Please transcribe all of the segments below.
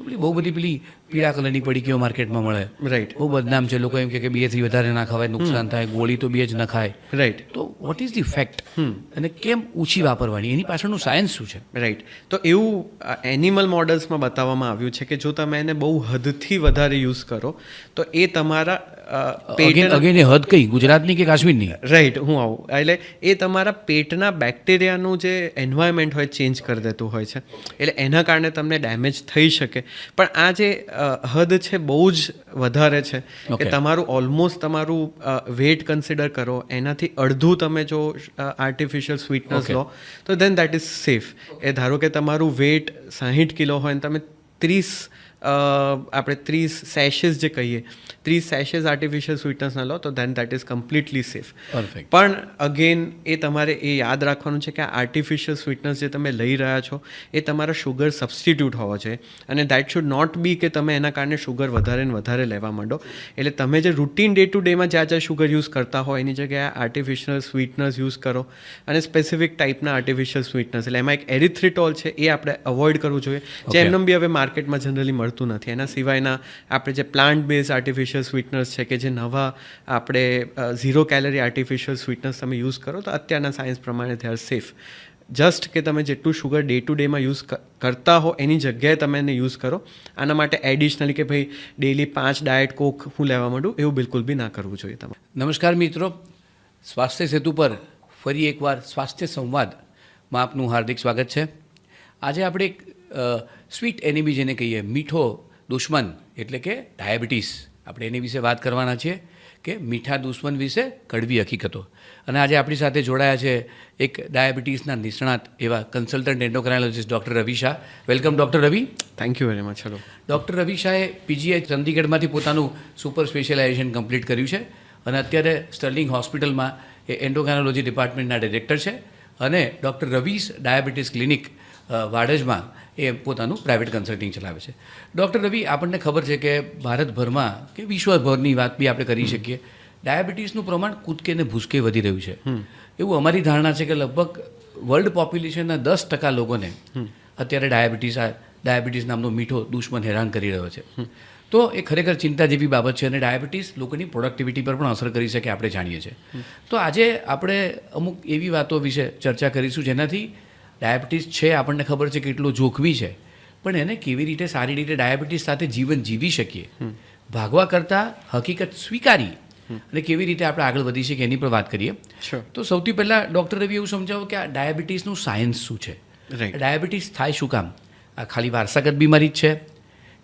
પેલી બહુ બધી પેલી પીળા કલરની પડીકીઓ માર્કેટમાં મળે, રાઈટ બહુ બદનામ છે. લોકો એમ કે 2 થી વધારે ના ખવાય, નુકસાન થાય, ગોળી તો 2 જ ન ખાય. રાઈટ તો વોટ ઇઝ ધી ફેક્ટ અને કેમ ઓછી વાપરવાની, એની પાછળનું સાયન્સ શું છે? રાઈટ. તો એવું એનિમલ મોડલ્સમાં બતાવવામાં આવ્યું છે કે જો તમે એને બહુ હદથી વધારે યુઝ કરો તો એ તમારા અગેન એ હદ કઈ, ગુજરાતની કે કાશ્મીરની? રાઈટ, હું આવું એટલે એ તમારા પેટના બેક્ટેરિયાનું જે એન્વાયરમેન્ટ હોય ચેન્જ કરી દેતું હોય છે, એટલે એના કારણે તમને ડેમેજ થઈ શકે. પણ આ જે હદ છે બહુ જ વધારે છે કે તમારું ઓલમોસ્ટ તમારું વેટ કન્સિડર કરો એનાથી અડધું તમે જો આર્ટિફિશિયલ સ્વીટનર્સ લો તો દેન દેટ ઇઝ સેફ. એ ધારો કે તમારું વેટ 60 કિલો હોય ને તમે 30 સેશેસ જે કહીએ 30 સેશેસ આર્ટિફિશિયલ સ્વીટનર્સના લો તો then that is completely safe. પણ અગેન એ તમારે એ યાદ રાખવાનું છે કે આ આર્ટિફિશિયલ સ્વીટનર્સ જે તમે લઈ રહ્યા છો એ તમારા શુગર સબસ્ટિટ્યૂટ હોવો જોઈએ અને દેટ શુડ નોટ બી કે તમે એના કારણે શુગર વધારે ને વધારે લેવા માંડો. એટલે તમે જે રૂટીન ડે ટુ ડેમાં જ્યાં શુગર યુઝ કરતા હોય એની જગ્યાએ આર્ટિફિશિયલ સ્વીટનર્સ યુઝ કરો અને સ્પેસિફિક ટાઈપના આર્ટિફિશિયલ સ્વીટનર્સ, એટલે એમાં એક એરિથ્રિટોલ છે એ આપણે અવોઇડ કરવું જોઈએ, જે એમનેમ બી હવે માર્કેટમાં જનરલી મળતું નથી. એના સિવાયના આપણે જે પ્લાન્ટ બેઝ આર્ટિફિશિયલ સ્વીટનર્સ છે કે જે નવા આપણે 0 કેલરી આર્ટિફિશિયલ સ્વીટનર્સ તમે યુઝ કરો તો અત્યારના સાયન્સ પ્રમાણે દે આર સેફ. જસ્ટ કે તમે જેટલું શુગર ડે ટુ ડેમાં યુઝ કરતા હો એની જગ્યાએ તમે એને યુઝ કરો. આના માટે એડિશનલી કે ભાઈ ડેલી 5 ડાયટ કોક હું લેવા માંડું એવું બિલકુલ બી ના કરવું જોઈએ તમારે. નમસ્કાર મિત્રો, સ્વાસ્થ્ય સેતુ પર ફરી એકવાર સ્વાસ્થ્ય સંવાદમાં આપનું હાર્દિક સ્વાગત છે. આજે આપણે એક સ્વીટ એનિમી જેને કહીએ, મીઠો દુશ્મન એટલે કે ડાયાબિટીસ, આપણે એની વિશે વાત કરવાના છીએ કે મીઠા દુશ્મન વિશે કડવી હકીકતો. અને આજે આપણી સાથે જોડાયા છે એક ડાયાબિટીસના નિષ્ણાત એવા consultant endocrinologist doctor Ravi Shah. Welcome doctor Ravi. Thank you very much. Hello. Doctor Ravi શાહે પીજીઆઈ ચંદીગઢમાંથી પોતાનું સુપર સ્પેશિયલાઇઝેશન કમ્પ્લીટ કર્યું છે અને અત્યારે સ્ટર્લિંગ હોસ્પિટલમાં એ એન્ડોક્રાઇનોલોજી ડિપાર્ટમેન્ટના ડિરેક્ટર છે અને ડૉક્ટર રવિસ ડાયાબિટીસ ક્લિનિક વાડજમાં એ પોતાનું પ્રાઇવેટ કન્સલ્ટિંગ ચલાવે છે. ડૉક્ટર રવિ, આપણને ખબર છે કે ભારતભરમાં કે વિશ્વભરની વાત બી આપણે કરી શકીએ, ડાયાબિટીસનું પ્રમાણ કૂદકે ને ભૂસકે વધી રહ્યું છે. એવું અમારી ધારણા છે કે લગભગ વર્લ્ડ પોપ્યુલેશનના 10% લોકોને અત્યારે ડાયાબિટીસ નામનો મીઠો દુશ્મન હેરાન કરી રહ્યો છે. તો એ ખરેખર ચિંતા જેવી બાબત છે અને ડાયાબિટીસ લોકોની પ્રોડક્ટિવિટી પર પણ અસર કરી શકે આપણે જાણીએ છીએ. તો આજે આપણે અમુક એવી વાતો વિશે ચર્ચા કરીશું જેનાથી ડાયાબિટીસ છે આપણને ખબર છે કેટલું જોખમી છે, પણ એને કેવી રીતે સારી રીતે ડાયાબિટીસ સાથે જીવન જીવી શકીએ, ભાગવા કરતાં હકીકત સ્વીકારી અને કેવી રીતે આપણે આગળ વધી શકીએ એની પર વાત કરીએ. તો સૌથી પહેલાં ડૉક્ટર રવિ એવું સમજાવો કે આ ડાયાબિટીસનું સાયન્સ શું છે? ડાયાબિટીસ થાય શું કામ? આ ખાલી વારસાગત બીમારી જ છે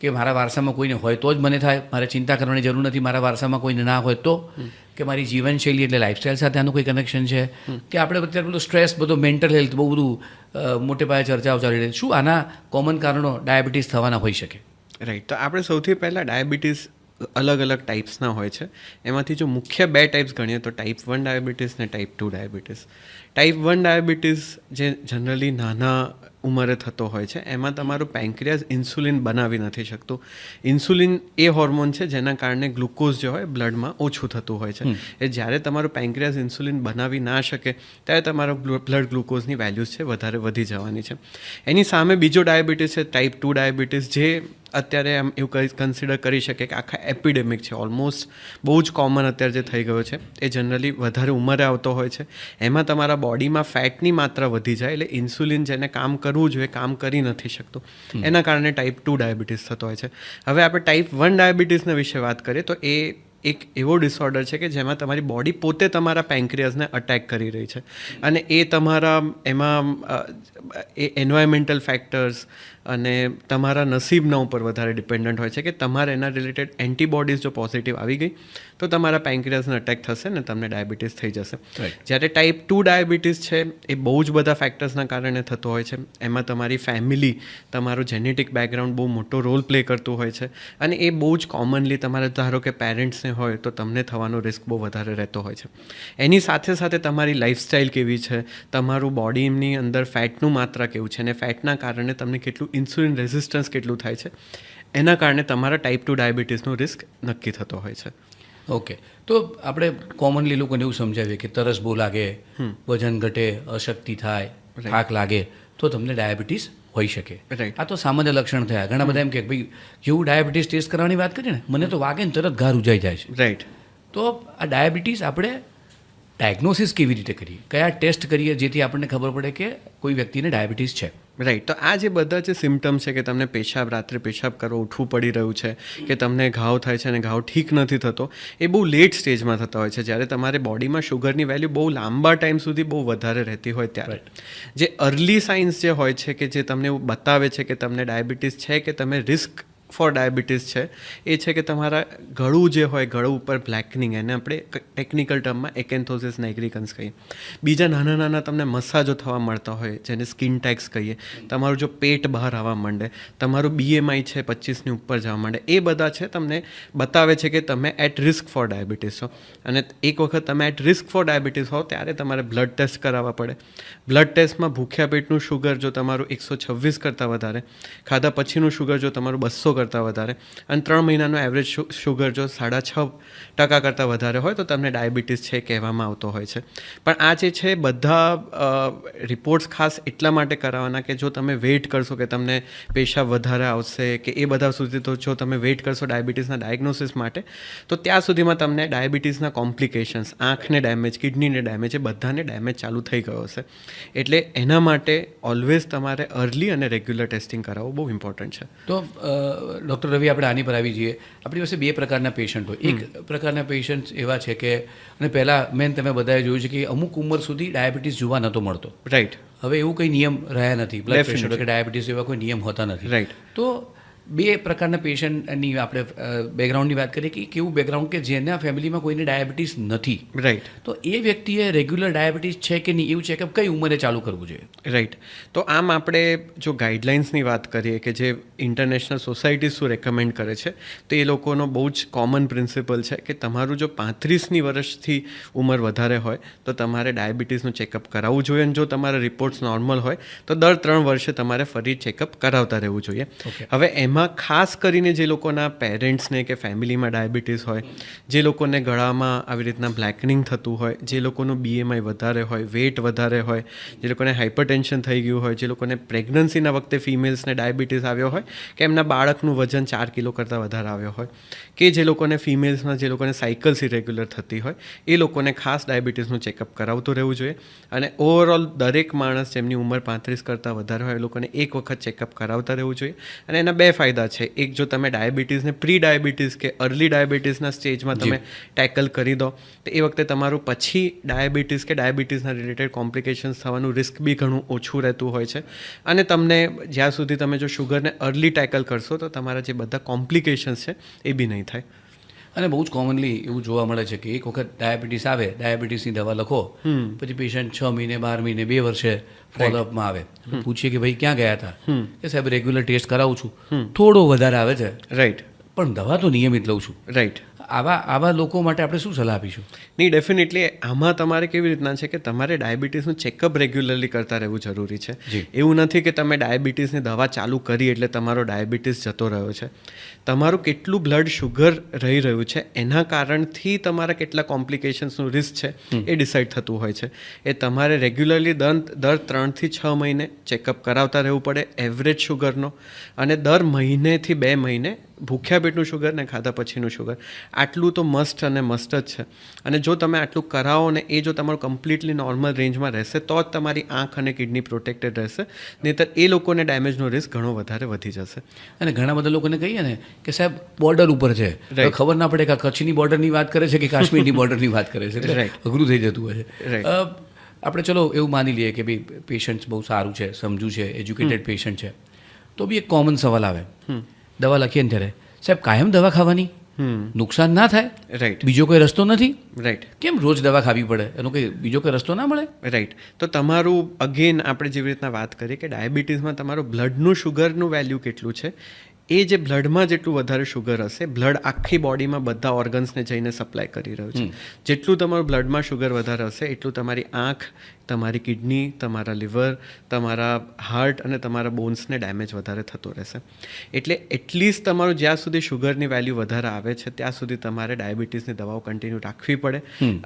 કે મારા વારસામાં કોઈને હોય તો જ મને થાય, મારે ચિંતા કરવાની જરૂર નથી, મારા વારસામાં કોઈને ના હોય તો, કે મારી જીવનશૈલી એટલે લાઇફસ્ટાઇલ સાથે આનું કોઈ કનેક્શન છે, કે આપણે અત્યારે બધું સ્ટ્રેસ, બધો મેન્ટલ હેલ્થ બહુ બધું મોટે પાયે ચર્ચાઓ ચાલી રહી છે, શું આના કોમન કારણો ડાયાબિટીસ થવાના હોઈ શકે? રાઈટ. તો આપણે સૌથી પહેલાં ડાયાબિટીસ અલગ અલગ ટાઈપ્સના હોય છે. એમાંથી જો મુખ્ય 2 ટાઈપ્સ ગણીએ તો ટાઈપ 1 ડાયાબિટીસ ને ટાઈપ 2 ડાયાબિટીસ. ટાઈપ 1 ડાયાબિટીસ જે જનરલી નાના ઉંમરે થતો હોય છે એમાં તમારું પેન્ક્રિયાસ ઇન્સ્યુલિન બનાવી નથી શકતું. ઇન્સ્યુલિન એ હોર્મોન છે જેના કારણે ગ્લુકોઝ જે હોય બ્લડમાં ઓછું થતું હોય છે. એ જ્યારે તમારું પેન્ક્રિયાસ ઇન્સ્યુલિન બનાવી ના શકે ત્યારે તમારો બ્લડ ગ્લુકોઝની વેલ્યુઝ છે વધારે વધી જવાની છે. એની સામે બીજો ડાયાબિટીસ છે ટાઈપ 2 ડાયાબિટીસ, જે અત્યારે એમ એવું કન્સિડર કરી શકે કે આખા એપિડેમિક છે, ઓલમોસ્ટ બહુ જ કોમન અત્યારે જે થઈ ગયો છે. એ જનરલી વધારે ઉંમરે આવતો હોય છે. એમાં તમારા બોડીમાં ફેટની માત્રા વધી જાય એટલે ઇન્સ્યુલિન જેને કામ કરવું જોઈએ કામ કરી નથી શકતું, એના કારણે ટાઈપ 2 ડાયાબિટીસ થતો હોય છે. હવે આપણે ટાઈપ 1 ડાયાબિટીસના વિશે વાત કરીએ તો એ એક એવો ડિસઓર્ડર છે કે જેમાં તમારી બોડી પોતે તમારા પેન્ક્રિયાસને અટેક કરી રહી છે અને એ તમારા એમાં એ એન્વાયરમેન્ટલ ફેક્ટર્સ અને તમારા નસીબના ઉપર વધારે ડિપેન્ડન્ટ હોય છે કે તમારે એના રિલેટેડ એન્ટીબોડીઝ જો પોઝિટિવ આવી ગઈ તો તમારા પેન્ક્રિયાસને અટેક થશે ને તમને ડાયાબિટીસ થઈ જશે. જ્યારે ટાઈપ 2 ડાયાબિટીસ છે એ બહુ જ બધા ફેક્ટર્સના કારણે થતો હોય છે. એમાં તમારી ફેમિલી, તમારું જેનેટિક બેકગ્રાઉન્ડ બહુ મોટો રોલ પ્લે કરતું હોય છે અને એ બહુ જ કોમનલી તમારે ધારો કે પેરેન્ટ્સને હોય તો તમને થવાનો રિસ્ક બહુ વધારે રહેતો હોય છે. એની સાથે સાથે તમારી લાઇફસ્ટાઇલ કેવી છે, તમારું બોડીની અંદર ફેટનું માત્રા કેવું છે અને ફેટના કારણે તમને કેટલું ઇન્સ્યુલિન રેઝિસ્ટન્સ કેટલું થાય છે, એના કારણે તમારા ટાઈપ 2 ડાયાબિટીસનો રિસ્ક નક્કી થતો હોય છે. ઓકે. તો આપણે કોમનલી લોકોને એવું સમજાવીએ કે તરસ બહુ લાગે, વજન ઘટે, અશક્તિ થાય, થાક લાગે તો તમને ડાયાબિટીસ હોઈ શકે. Right. આ તો સામાન્ય લક્ષણ થયા. ઘણા બધા એમ કે ભાઈ જેવું ડાયાબિટીસ ટેસ્ટ કરવાની વાત કરીએ ને મને તો વાગે ને તરત ઘા રૂજાઈ જાય છે. રાઈટ. તો આ ડાયાબિટીસ આપણે ડાયગ્નોસિસ કેવી રીતે કરીએ, કયા ટેસ્ટ કરીએ જેથી આપણને ખબર પડે કે કોઈ વ્યક્તિને ડાયાબિટીસ છે. રાઈટ. તો આ જે બધા જે સિમ્ટમ્સ છે કે તમને રાત્રે પેશાબ કરવા ઉઠવું પડી રહ્યું છે, કે તમને ઘાવ થાય છે અને ઘાવ ઠીક નથી થતો, એ બહુ લેટ સ્ટેજમાં થતા હોય છે, જ્યારે તમારે બોડીમાં શુગરની વેલ્યુ બહુ લાંબા ટાઈમ સુધી બહુ વધારે રહેતી હોય ત્યારે. જે અર્લી સાઇન્સ જે હોય છે કે જે તમને એવું બતાવે છે કે તમને ડાયાબિટીસ છે કે તમે રિસ્ક ફોર ડાયાબિટીસ છે, એ છે કે તમારા ગળું જે હોય, ગળું ઉપર બ્લેકનિંગ, એને આપણે ટેકનિકલ ટર્મમાં એકેન્થોસિસ નાઇગ્રિકન્સ કહીએ. બીજા નાના નાના તમને મસાજો થવા મળતા હોય જેને સ્કિન ટેક્સ કહીએ. તમારું જો પેટ બહાર આવવા માંડે, તમારું BMI છે 25ની ઉપર જવા માંડે, એ બધા છે તમને બતાવે છે કે તમે એટ રિસ્ક ફોર ડાયાબિટીસ છો. અને એક વખત તમે એટ રિસ્ક ફોર ડાયાબિટીસ હો ત્યારે તમારે બ્લડ ટેસ્ટ કરાવવા પડે. બ્લડ ટેસ્ટમાં ભૂખ્યા પેટનું શુગર જો તમારું 126 કરતાં વધારે, ખાધા પછીનું શુગર જો તમારું 200 કરતાં વધારે, અને 3 મહિનાનો એવરેજ શુગર જો 6.5% કરતાં વધારે હોય તો તમને ડાયાબિટીસ છે કહેવામાં આવતો હોય છે. પણ આ જે છે બધા રિપોર્ટ્સ ખાસ એટલા માટે કરાવવાના કે જો તમે વેઇટ કરશો કે તમને પેશાબ વધારે આવશે કે એ બધા સુધી, તો જો તમે વેઇટ કરશો ડાયાબિટીસના ડાયગ્નોસિસ માટે, તો ત્યાં સુધીમાં તમને ડાયાબિટીસના કોમ્પ્લિકેશન્સ, આંખને ડેમેજ, કિડનીને ડેમેજ, એ બધાને ડેમેજ ચાલુ થઈ ગયો હશે. એટલે એના માટે ઓલવેઝ તમારે અર્લી અને રેગ્યુલર ટેસ્ટિંગ કરાવવું બહુ ઇમ્પોર્ટન્ટ છે. તો ડૉક્ટર રવિ, આપણે આની પર આવી જઈએ. આપણી પાસે 2 પ્રકારના પેશન્ટ હોય. એક પ્રકારના પેશન્ટ એવા છે કે, અને પહેલાં તમે બધાએ જોયું છે કે અમુક ઉંમર સુધી ડાયાબિટીસ જોવા નહોતો મળતો. રાઈટ. હવે એવું કંઈ નિયમ રહ્યા નથી. બ્લડ પ્રેશર કે ડાયાબિટીસ એવા કોઈ નિયમ હોતા નથી. રાઈટ. તો 2 પ્રકારના પેશન્ટની આપણે બેકગ્રાઉન્ડની વાત કરીએ કે કેવું બેકગ્રાઉન્ડ કે જેના ફેમિલીમાં કોઈને ડાયાબિટીસ નથી. રાઈટ. તો એ વ્યક્તિએ રેગ્યુલર ડાયાબિટીસ છે કે નહીં એવું ચેકઅપ કઈ ઉંમરે ચાલુ કરવું જોઈએ? રાઈટ. તો આમ આપણે જો ગાઈડલાઇન્સની વાત કરીએ કે જે ઇન્ટરનેશનલ સોસાયટી શું રેકમેન્ડ કરે છે, તો એ લોકોનો બહુ જ કોમન પ્રિન્સિપલ છે કે તમારું જો 35ની વર્ષથી ઉંમર વધારે હોય તો તમારે ડાયાબિટીસનું ચેકઅપ કરાવવું જોઈએ. અને જો તમારા રિપોર્ટ્સ નોર્મલ હોય તો દર 3 વર્ષે તમારે ફરી ચેકઅપ કરાવતા રહેવું જોઈએ. હવે એમાં ખાસ કરીને જે લોકોના પેરેન્ટ્સને કે ફેમિલીમાં ડાયાબિટીસ હોય, જે લોકોને ગળામાં આવી રીતના બ્લેકનિંગ થતું હોય, જે લોકોનું BMI વધારે હોય, વેઇટ વધારે હોય, જે લોકોને હાઇપરટેન્શન થઈ ગયું હોય, જે લોકોને પ્રેગ્નન્સીના વખતે ફિમેલ્સને ડાયાબિટીસ આવ્યો હોય કે એમના બાળકનું વજન 4 કિલો કરતાં વધારે આવ્યો હોય, કે જે લોકોને ફિમેલ્સમાં જે લોકોને સાયકલ્સ ઇરેગ્યુલર થતી હોય, એ લોકોને ખાસ ડાયાબિટીસનું ચેકઅપ કરાવતું રહેવું જોઈએ. અને ઓવરઓલ દરેક માણસ જેમની ઉંમર 35 કરતાં વધારે હોય એ લોકોને એક વખત ચેકઅપ કરાવતા રહેવું જોઈએ. અને એના 2 ફાયદા છે. એક, જો તમે ડાયાબિટીસને પ્રી ડાયાબિટીસ કે અર્લી ડાયાબિટીસના સ્ટેજમાં તમે ટેકલ કરી દો તો એ વખતે તમારું પછી ડાયાબિટીસ કે ડાયાબિટીસના રિલેટેડ કોમ્પ્લિકેશન્સ થવાનું રિસ્ક બી ઘણું ઓછું રહેતું હોય છે. અને તમને જ્યાં સુધી તમે જો શુગરને અર્લી ટેકલ કરશો તો તમારા જે બધા કોમ્પ્લિકેશન્સ છે એ બી નહીં થાય. અને બહુ જ કોમનલી એવું જોવા મળે છે કે એક વખત ડાયાબિટીસ આવે, ડાયાબિટીસની દવા લખો, પછી પેશન્ટ 6 મહિને, 12 મહિને, 2 વર્ષે ફોલોઅપમાં આવે. પૂછીએ કે ભાઈ ક્યાં ગયા હતા, કે સાહેબ રેગ્યુલર ટેસ્ટ કરાવું છું, થોડો વધારે આવે છે. રાઈટ. પણ દવા તો નિયમિત લઉં છું. રાઈટ. આવા લોકો માટે આપણે શું સલાહ આપીશું? નહીં, ડેફિનેટલી આમાં તમારે કેવી રીતના છે કે તમારે ડાયાબિટીસનું ચેકઅપ રેગ્યુલરલી કરતા રહેવું જરૂરી છે. એવું નથી કે તમે ડાયાબિટીસની દવા ચાલુ કરી એટલે તમારો ડાયાબિટીસ જતો રહ્યો છે. તમારું કેટલું બ્લડ શુગર રહી રહ્યું છે એના કારણથી તમારા કેટલા કોમ્પ્લિકેશન્સનું રિસ્ક છે એ ડિસાઇડ થતું હોય છે. એ તમારે રેગ્યુલરલી દર 3 થી 6 મહિને ચેકઅપ કરાવતા રહેવું પડે, એવરેજ શુગરનો, અને દર મહિનેથી 2 મહિને ભૂખ્યા પેટનું શુગર ને ખાધા પછીનું શુગર. આટલું તો મસ્ટ અને મસ્ટ જ છે. અને જો તમે આટલું કરાવો ને એ જો તમારું કમ્પ્લીટલી નોર્મલ રેન્જમાં રહેશે તો જ તમારી આંખ અને કિડની પ્રોટેક્ટેડ રહેશે. નહીંતર એ લોકોને ડેમેજનો રિસ્ક ઘણો વધારે વધી જશે. અને ઘણા બધા લોકોને કહીએ ને કે સાહેબ બોર્ડર ઉપર છે, ખબર ના પડે કે કચ્છની બોર્ડરની વાત કરે છે કે કાશ્મીરની બોર્ડરની વાત કરે છે, અઘરું થઈ જતું હોય છે. આપણે ચલો એવું માની લઈએ કે ભાઈ પેશન્ટ બહુ સારું છે, સમજુ છે, એજ્યુકેટેડ પેશન્ટ છે, તો બી એક કોમન સવાલ આવે દવા લખીએ ને ત્યારે, સાહેબ કાયમ દવા ખાવાની, નુકસાન ના થાય? રાઈટ. બીજો કોઈ રસ્તો નથી? રાઈટ. કેમ રોજ દવા ખાવી પડે? એનો કોઈ બીજો કોઈ રસ્તો ના મળે? રાઈટ. તો તમારું અગેન આપણે જેવી રીતના વાત કરીએ કે ડાયાબિટીસમાં તમારું બ્લડનું શુગરનું વેલ્યુ કેટલું છે એ જે બ્લડમાં જેટલું વધારે શુગર હશે, બ્લડ આખી બોડીમાં બધા ઓર્ગન્સને જઈને સપ્લાય કરી રહ્યું છે. જેટલું તમારું બ્લડમાં શુગર વધારે હશે એટલું તમારી આંખ, તમારી કિડની, તમારા લીવર, તમારા હાર્ટ અને તમારા બોન્સને ડેમેજ વધારે થતો રહેશે. એટલે એટલીસ્ટ તમારું જ્યાં સુધી શુગરની વેલ્યુ વધારે આવે છે ત્યાં સુધી તમારે ડાયાબિટીસની દવાઓ કન્ટિન્યુ રાખવી પડે.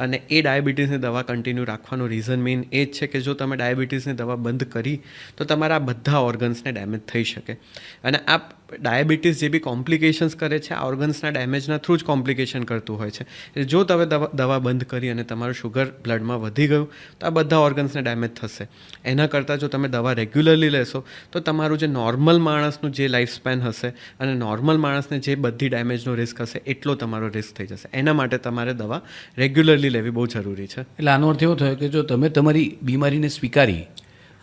અને એ ડાયાબિટીસની દવા કન્ટિન્યુ રાખવાનું રીઝન મેઇન એ જ છે કે જો તમે ડાયાબિટીસની દવા બંધ કરી તો તમારા બધા ઓર્ગન્સને ડેમેજ થઈ શકે. અને આ ડાયાબિટીસ જે બી કોમ્પ્લિકેશન્સ કરે છે આ ઓર્ગન્સના ડેમેજના થ્રુ જ કોમ્પ્લિકેશન કરતું હોય છે. એટલે જો તમે દવા બંધ કરી અને તમારું શુગર બ્લડમાં વધી ગયું તો આ બધા ઓર્ગન્સને ડેમેજ થશે. એના કરતાં જો તમે દવા રેગ્યુલરલી લેશો તો તમારું જે નોર્મલ માણસનું જે લાઈફ સ્પેન હશે અને નોર્મલ માણસને જે બધી ડેમેજનો રિસ્ક હશે એટલો તમારો રિસ્ક થઈ જશે. એના માટે તમારે દવા રેગ્યુલરલી લેવી બહુ જરૂરી છે. એટલે આનો અર્થ એવો થયો કે જો તમે તમારી બીમારીને સ્વીકારી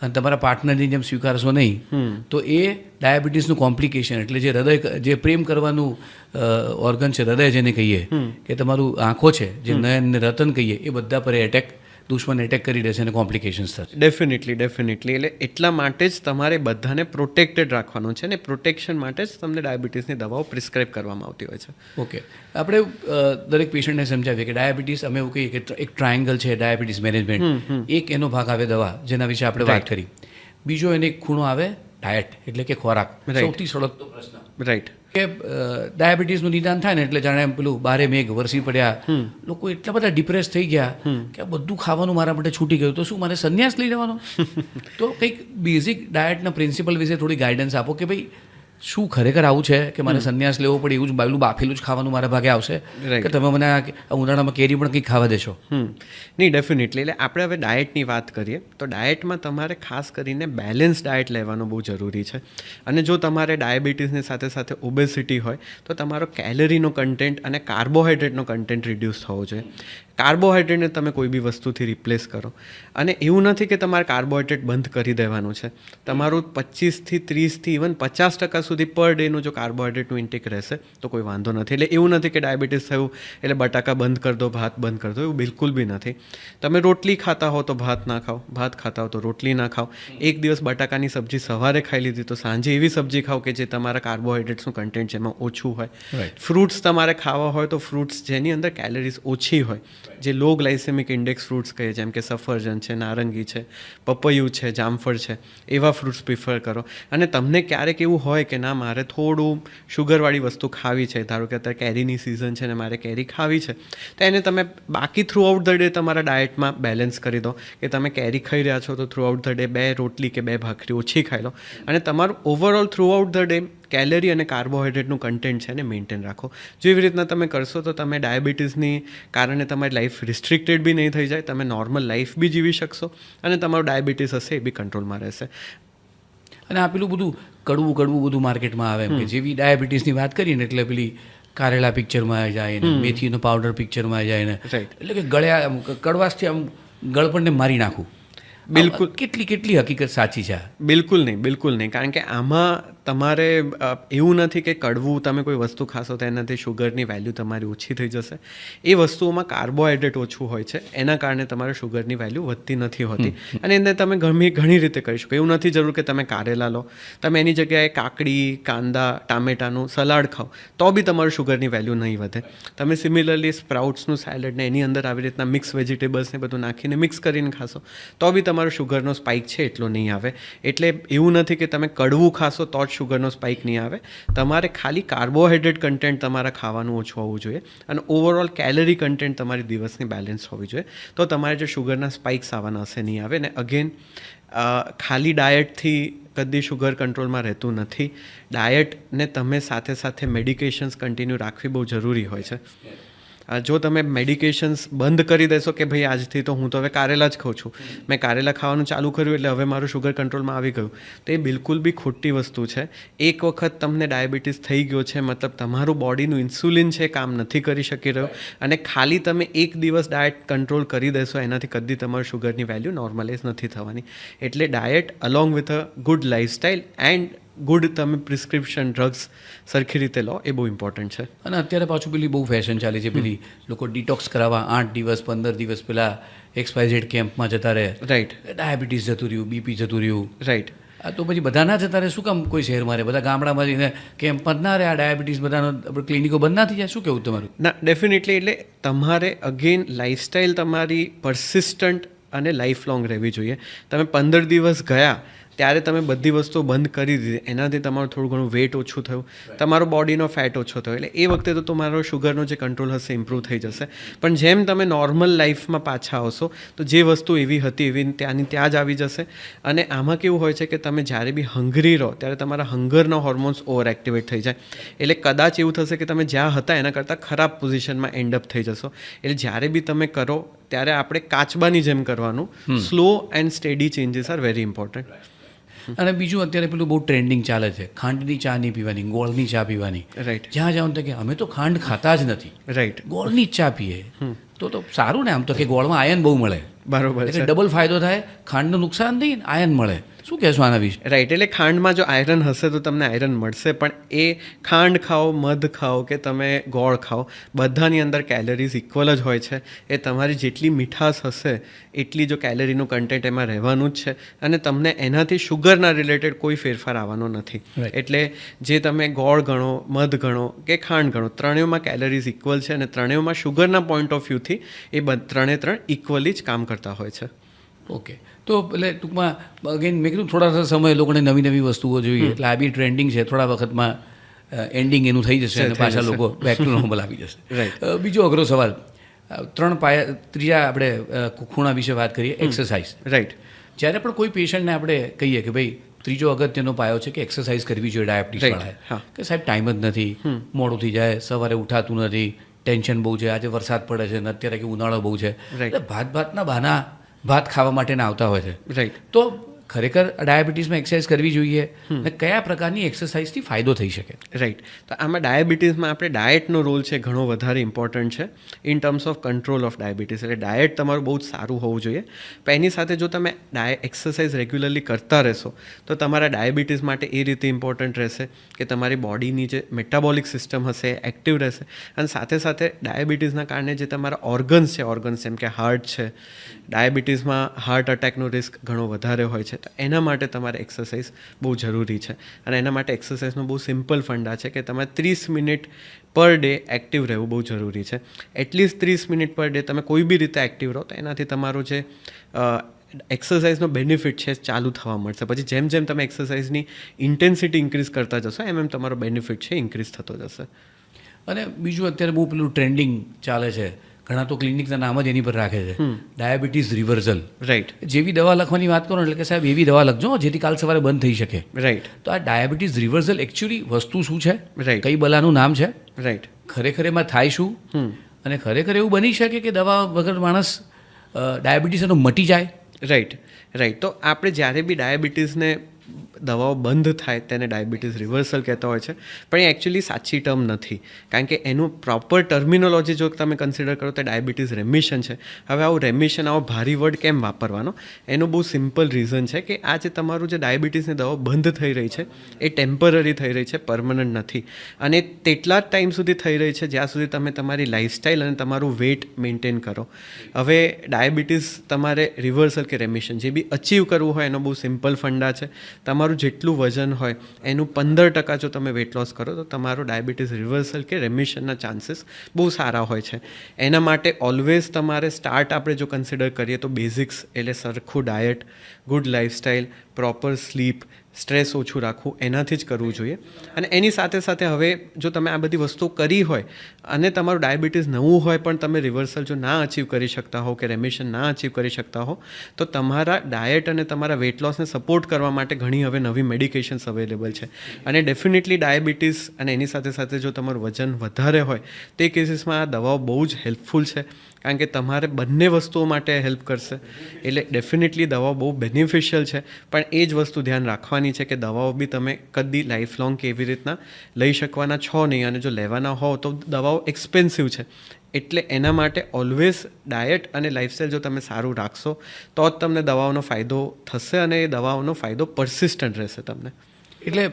અને તમારા પાર્ટનરની જેમ સ્વીકારશો નહીં તો એ ડાયાબિટીસનું કોમ્પ્લિકેશન એટલે જે હૃદય જે પ્રેમ કરવાનું ઓર્ગન છે હૃદય જેને કહીએ કે તમારું આંખો છે જે નયન ને રતન કહીએ એ બધા પર દુશ્મન એટેક કરી દેશે અને કોમ્પ્લિકેશન્સ થશે. ડેફિનેટલી. એટલે એટલા માટે જ તમારે બધાને પ્રોટેક્ટેડ રાખવાનું છે ને પ્રોટેક્શન માટે જ તમને ડાયાબિટીસની દવાઓ પ્રિસ્ક્રાઇબ કરવામાં આવતી હોય છે. ઓકે, આપણે દરેક પેશન્ટને સમજાવીએ કે ડાયાબિટીસ અમે એવું કહીએ કે એક ટ્રાયંગલ છે ડાયાબિટીસ મેનેજમેન્ટ. એક એનો ભાગ આવે દવા જેના વિશે આપણે વાત કરી. બીજો એને એક ખૂણો આવે ડાયટ એટલે કે ખોરાક. સૌથી સળગતો પ્રશ્ન રાઈટ કે ડાયાબિટીસનું નિદાન થાય ને એટલે જાણે એમ પેલું બારે મેઘ વરસી પડ્યા, લોકો એટલા બધા ડિપ્રેસ થઈ ગયા કે આ બધું ખાવાનું મારા માટે છૂટી ગયું તો શું મારે સંન્યાસ લઈ લેવાનો? તો કંઈક બેઝિક ડાયટના પ્રિન્સિપલ વિશે થોડી ગાઈડન્સ આપો કે ભાઈ શું ખરેખર આવું છે કે મારે સંન્યાસ લેવો પડે એવું જ બાયલું બાફેલું જ ખાવાનું મારા ભાગે આવશે કે તમે મને આ ઉનાળામાં કેરી પણ કંઈક ખાવા દેશો? નહીં, ડેફિનેટલી. એટલે આપણે હવે ડાયટની વાત કરીએ તો ડાયટમાં તમારે ખાસ કરીને બેલેન્સ ડાયટ લેવાનું બહુ જરૂરી છે. અને જો તમારે ડાયાબિટીસની સાથે સાથે ઓબેસિટી હોય તો તમારો કેલરીનો કન્ટેન્ટ અને કાર્બોહાઈડ્રેટનો કન્ટેન્ટ રિડ્યુસ થવો જોઈએ. કાર્બોહાઈડ્રેટને તમે કોઈ બી વસ્તુથી રિપ્લેસ કરો. અને એવું નથી કે તમારે કાર્બોહાઈડ્રેટ બંધ કરી દેવાનું છે. તમારું 25થી 30થી ઇવન 50% સુધી પર ડેનું જો કાર્બોહાઈડ્રેટનું ઇન્ટેક રહેશે તો કોઈ વાંધો નથી. એટલે એવું નથી કે ડાયાબિટીસ થયું એટલે બટાકા બંધ કરી દો, ભાત બંધ કરી દો, એવું બિલકુલ બી નથી. તમે રોટલી ખાતા હો તો ભાત ના ખાઓ, ભાત ખાતા હો તો રોટલી ના ખાઓ. એક દિવસ બટાકાની સબ્જી સવારે ખાઈ લીધી તો સાંજે એવી સબ્જી ખાઓ કે જે તમારા કાર્બોહાઈડ્રેટ્સનું કન્ટેન્ટ જેમાં ઓછું હોય. ફ્રૂટ્સ તમારે ખાવા હોય તો ફ્રૂટ્સ જેની અંદર કેલરીઝ ઓછી હોય, જે લો ગ્લાયસેમિક ઇન્ડેક્સ ફ્રૂટ્સ કહીએ જેમ કે સફરજન છે, નારંગી છે, પપૈયું છે, જામફળ છે, એવા ફ્રૂટ્સ પ્રિફર કરો. અને તમને ક્યારેક એવું હોય કે ના મારે થોડું શુગરવાળી વસ્તુ ખાવી છે, ધારો કે અત્યારે કેરીની સિઝન છે ને મારે કેરી ખાવી છે, તો એને તમે બાકી થ્રુ આઉટ ધ ડે તમારા ડાયટમાં બેલેન્સ કરી દો કે તમે કેરી ખાઈ રહ્યા છો તો થ્રુ આઉટ ધ ડે 2 રોટલી કે 2 ભાખરી ઓછી ખાઈ લો. અને તમારું overall through out the day calorie અને કાર્બોહાઈડ્રેટનું કન્ટેન્ટ છે ને મેન્ટેન રાખો. જો એવી રીતના તમે કરશો તો તમે ડાયાબિટીસની કારણે તમારી લાઈફ રિસ્ટ્રિક્ટેડ બી નહીં થઈ જાય, તમે નોર્મલ લાઈફ બી જીવી શકશો અને તમારું ડાયાબિટીસ હશે એ બી કંટ્રોલમાં રહેશે. અને આ પેલું બધું કડવું બધું માર્કેટમાં આવે એમ કે જેવી ડાયાબિટીસની વાત કરીને એટલે પેલી કારેલા પિક્ચરમાં જાય ને મેથીનો પાવડર પિક્ચરમાં જાય ને એટલે કે ગળ્યા કડવાશથી આમ ગળપણને મારી નાખું. બિલકુલ કેટલી હકીકત સાચી છે? બિલકુલ નહીં. કારણ કે આમાં તમારે એવું નથી કે કડવું તમે કોઈ વસ્તુ ખાશો તો એનાથી શુગરની વેલ્યુ તમારી ઓછી થઈ જશે. એ વસ્તુઓમાં કાર્બોહાઈડ્રેટ ઓછું હોય છે, એના કારણે તમારે શુગરની વેલ્યુ વધતી નથી હોતી. અને એને તમે ઘણી રીતે કરી શકો. એવું નથી જરૂર કે તમે કારેલા લો, તમે એની જગ્યાએ કાકડી, કાંદા, ટામેટાનું સલાડ ખાઓ તો બી તમારું શુગરની વેલ્યુ નહીં વધે. તમે સિમિલરલી સ્પ્રાઉટ્સનું સેલેડ ને એની અંદર આવી રીતના મિક્સ વેજીટેબલ્સને બધું નાખીને મિક્સ કરીને ખાશો તો બી તમારો શુગરનો સ્પાઇક છે એટલો નહીં આવે. એટલે એવું નથી કે તમે કડવું ખાશો તો જ શુગરનો સ્પાઇક નહીં આવે. તમારે ખાલી કાર્બોહાઈડ્રેટ કન્ટેન્ટ તમારા ખાવાનું ઓછું હોવું જોઈએ અને ઓવરઓલ કેલરી કન્ટેન્ટ તમારી દિવસની બેલેન્સ હોવી જોઈએ તો તમારે જે શુગરના સ્પાઇક્સ આવવાના હશે નહીં આવે. ને અગેન ખાલી ડાયટથી કદી શુગર કંટ્રોલમાં રહેતું નથી. ડાયટને તમે સાથે સાથે મેડિકેશન્સ કન્ટિન્યુ રાખવી બહુ જરૂરી હોય છે. જો તમે મેડિકેશન્સ બંધ કરી દેશો કે ભાઈ આજથી તો હું તો હવે કારેલા જ ખાઉં છું, મેં કારેલા ખાવાનું ચાલુ કર્યું એટલે હવે મારું શુગર કંટ્રોલમાં આવી ગયું, તો એ બિલકુલ બી ખોટી વસ્તુ છે. એક વખત તમને ડાયાબિટીસ થઈ ગયો છે મતલબ તમારું બોડીનું ઇન્સ્યુલિન છે કામ નથી કરી શકી રહ્યું અને ખાલી તમે એક દિવસ ડાયટ કંટ્રોલ કરી દેશો એનાથી કદી તમારું શુગરની વેલ્યુ નોર્મલાઇઝ નથી થવાની. એટલે diet along with a good lifestyle and good તમે પ્રિસ્ક્રિપ્શન ડ્રગ્સ સરખી રીતે લો એ બહુ ઇમ્પોર્ટન્ટ છે. અને અત્યારે પાછું પેલી બહુ ફેશન ચાલી છે, પેલી લોકો ડિટોક્સ કરાવવા 8 દિવસ 15 દિવસ પેલા XYZ કેમ્પમાં જતા રહે. રાઈટ. ડાયાબિટીસ જતું રહ્યું, બીપી જતું રહ્યું. રાઈટ. તો પછી બધા ના જતા રહે, શું કામ કોઈ શહેરમાં રહે? બધા ગામડામાં જઈને કેમ્પ પર ના રહે, આ ડાયાબિટીસ બધાનો ક્લિનિકો બંધ ના થઈ જાય? શું કહેવું તમારું? ના, ડેફિનેટલી. એટલે તમારે અગેન લાઈફસ્ટાઈલ તમારી પરસિસ્ટન્ટ અને લાઈફ લોંગ રહેવી જોઈએ. તમે 15 દિવસ ગયા ત્યારે તમે બધી વસ્તુઓ બંધ કરી દીધી, એનાથી તમારું થોડું ઘણું વેટ ઓછું થયું, તમારો બોડીનો ફેટ ઓછો થયો, એટલે એ વખતે તો તમારો શુગરનો જે કંટ્રોલ હશે ઇમ્પ્રૂવ થઈ જશે. પણ જેમ તમે નોર્મલ લાઈફમાં પાછા આવશો તો જે વસ્તુ એવી હતી એવી ત્યાંની ત્યાં જ આવી જશે. અને આમાં કેવું હોય છે કે તમે જ્યારે બી હંગરી રહો ત્યારે તમારા હંગરના હોર્મોન્સ ઓવર એક્ટિવેટ થઈ જાય, એટલે કદાચ એવું થશે કે તમે જ્યાં હતા એના કરતાં ખરાબ પોઝિશનમાં એન્ડ અપ થઈ જશો. એટલે જ્યારે બી તમે કરો ત્યારે આપણે કાચબાની જેમ કરવાનું. Slow and steady changes are very important. અને બીજું અત્યારે પેલું બહુ ટ્રેન્ડિંગ ચાલે છે, ખાંડની ચા નહીં પીવાની, ગોળની ચા પીવાની. રાઈટ. જ્યાં જાઓ તો કે અમે તો ખાંડ ખાતા જ નથી, રાઈટ. ગોળની જ ચા પીએ. તો સારું ને, આમ તો કે ગોળમાં આયન બહુ મળે, બરોબર એટલે છે. ડબલ ફાયદો થાય, ખાંડનું નુકસાન નહીં, આયન મળે. શું કહેશો આના વિશે? રાઈટ. એટલે ખાંડમાં જો આયરન હશે તો તમને આયરન મળશે, પણ એ ખાંડ ખાઓ, મધ ખાઓ કે તમે ગોળ ખાઓ, બધાની અંદર કેલરીઝ ઇક્વલ જ હોય છે. એ તમારી જેટલી મીઠાશ હશે એટલી જો કેલરીનું કન્ટેન્ટ એમાં રહેવાનું જ છે, અને તમને એનાથી શુગરના રિલેટેડ કોઈ ફેરફાર આવવાનો નથી. એટલે જે તમે ગોળ ગણો, મધ ગણો કે ખાંડ ગણો, ત્રણેયમાં કેલરીઝ ઇક્વલ છે, અને ત્રણેયમાં શુગરના પોઈન્ટ ઓફ વ્યૂથી એ ત્રણે ઇક્વલી જ કામ કરતા હોય છે. ઓકે. તો એટલે ટૂંકમાં અગેન મેં કીધું થોડા સમય લોકોને નવી નવી વસ્તુઓ જોઈએ, એટલે આ બી ટ્રેન્ડિંગ છે, થોડા વખતમાં એન્ડિંગ એનું થઈ જશે અને પાછા લોકો બેક ટુ નોર્મલ આવી જશે. બીજો અઘરો સવાલ, ત્રીજા આપણે ખૂણા વિશે વાત કરીએ, એક્સરસાઇઝ. રાઈટ. જ્યારે પણ કોઈ પેશન્ટને આપણે કહીએ કે ભાઈ ત્રીજો અગત્યનો પાયો છે કે એક્સરસાઇઝ કરવી જોઈએ ડાયાબિટીસવાળાએ, કે સાહેબ ટાઈમ જ નથી, મોડું થઈ જાય, સવારે ઉઠાતું નથી, ટેન્શન બહુ છે, આજે વરસાદ પડે છે અને અત્યારે કે ઉનાળો બહુ છે, એટલે ભાતના બહાના ભાત ખાવા માટેના આવતા હોય છે. રાઈટ. તો ખરેખર ડાયાબિટીસમાં એક્સરસાઇઝ કરવી જોઈએ અને કયા પ્રકારની એક્સરસાઇઝથી ફાયદો થઈ શકે? રાઈટ. તો આમાં ડાયાબિટીસમાં આપણે ડાયટનો રોલ છે ઘણો વધારે ઇમ્પોર્ટન્ટ છે in terms of control of diabetes. એટલે ડાયટ તમારું બહુ જ સારું હોવું જોઈએ. પણ એની સાથે જો તમે એક્સરસાઇઝ રેગ્યુલરલી કરતા રહેશો તો તમારા ડાયાબિટીસ માટે એ રીતે ઇમ્પોર્ટન્ટ રહેશે કે તમારી બોડીની જે મેટાબોલિક સિસ્ટમ હશે એ એક્ટિવ રહેશે, અને સાથે સાથે ડાયાબિટીસના કારણે જે તમારા ઓર્ગન્સ છે, ઓર્ગન્સ જેમ કે હાર્ટ છે, ડાયાબિટીસમાં હાર્ટ અટેકનો રિસ્ક ઘણો વધારે હોય છે. તો એના માટે તમારે એક્સરસાઇઝ બહુ જરૂરી છે, અને એના માટે એક્સરસાઇઝનો બહુ સિમ્પલ ફંડા છે કે તમારે 30 મિનિટ પર ડે એક્ટિવ રહેવું બહુ જરૂરી છે. એટલીસ્ટ 30 મિનિટ પર ડે તમે કોઈ બી રીતે એક્ટિવ રહો તો એનાથી તમારો જે એક્સરસાઇઝનો બેનિફિટ છે ચાલુ થવા મળશે. પછી જેમ જેમ તમે એક્સરસાઇઝની ઇન્ટેન્સિટી ઇન્ક્રીઝ કરતા જશો એમ તમારો બેનિફિટ છે ઇન્ક્રીઝ થતો જશે. અને બીજું અત્યારે બહુ પેલું ટ્રેન્ડિંગ ચાલે છે, ઘણા તો ક્લિનિકના નામ જ એની પર રાખે છે, ડાયાબિટીસ રિવર્સલ. રાઈટ. જેવી દવા લખવાની વાત કરો એટલે કે સાહેબ એવી દવા લખજો જેથી કાલ સવારે બંધ થઈ શકે. રાઈટ. તો આ ડાયાબિટીસ રિવર્સલ એકચ્યુઅલી વસ્તુ શું છે? રાઈટ. કઈ બલાનું નામ છે? રાઈટ. ખરેખર એમાં થાય શું? અને ખરેખર એવું બની શકે કે દવા વગર માણસ ડાયાબિટીસ એનો મટી જાય? રાઈટ. રાઈટ. તો આપણે જ્યારે બી ડાયાબિટીસને દવાઓ બંધ થાય તેને ડાયાબિટીસ રિવર્સલ કહેતા હોય છે, પણ એ એકચ્યુઅલી સાચી ટર્મ નથી, કારણ કે એનું પ્રોપર ટર્મિનોલોજી જો તમે કન્સિડર કરો તો ડાયાબિટીસ રેમિશન છે. હવે આવું રેમિશન, આવો ભારી વર્ડ કેમ વાપરવાનો? એનું બહુ સિમ્પલ રીઝન છે કે આ જે તમારું જે ડાયાબિટીસની દવાઓ બંધ થઈ રહી છે એ ટેમ્પરરી થઈ રહી છે, પરમનન્ટ નથી, અને તેટલા જ ટાઈમ સુધી થઈ રહી છે જ્યાં સુધી તમે તમારી લાઈફસ્ટાઈલ અને તમારું વેટ મેન્ટેન કરો. હવે ડાયાબિટીસ તમારે રિવર્સલ કે રેમિશન જે બી અચીવ કરવું હોય એનો બહુ સિમ્પલ ફંડા છે. તમારું જેટલું વજન હોય એનું 15% જો તમે વેટ લોસ કરો તો તમારું ડાયાબિટીસ રિવર્સલ કે રેમિશનના ચાન્સીસ બહુ સારા હોય છે. એના માટે ઓલવેઝ તમારે સ્ટાર્ટ આપણે જો કન્સિડર કરીએ તો બેઝિક્સ, એટલે સરખું diet, good lifestyle, proper sleep, stress ઓછું રાખવું, એનાથી જ કરવું જોઈએ. અને એની સાથે સાથે હવે જો તમે આ બધી વસ્તુઓ કરી હોય અને તમારું ડાયાબિટીસ નવું હોય પણ તમે રિવર્સલ જો ના અચીવ કરી શકતા હો કે રેમિશન ના અચીવ કરી શકતા હો તો તમારા ડાયટ અને તમારા વેટ લોસને સપોર્ટ કરવા માટે ઘણી હવે નવી મેડિકેશન્સ અવેલેબલ છે. અને ડેફિનેટલી ડાયાબિટીસ અને એની સાથે સાથે જો તમારું વજન વધારે હોય તે કેસીસમાં આ દવાઓ બહુ જ હેલ્પફુલ છે, કારણ કે તમારે બંને વસ્તુઓ માટે હેલ્પ કરશે. એટલે ડેફિનેટલી દવાઓ બહુ બેનિફિશિયલ છે, પણ એ જ વસ્તુ ધ્યાન રાખવાની છે કે દવાઓ બી તમે કદી લાઈફ લોંગ કેવી રીતના લઈ શકવાના છો નહીં, અને જો લેવાના હો તો દવાઓ એક્સપેન્સિવ છે. એટલે એના માટે ઓલવેઝ ડાયટ અને લાઈફસ્ટાઈલ જો તમે સારું રાખશો તો જ તમને દવાઓનો ફાયદો થશે, અને એ દવાઓનો ફાયદો પરસિસ્ટન્ટ રહેશે તમને. એટલે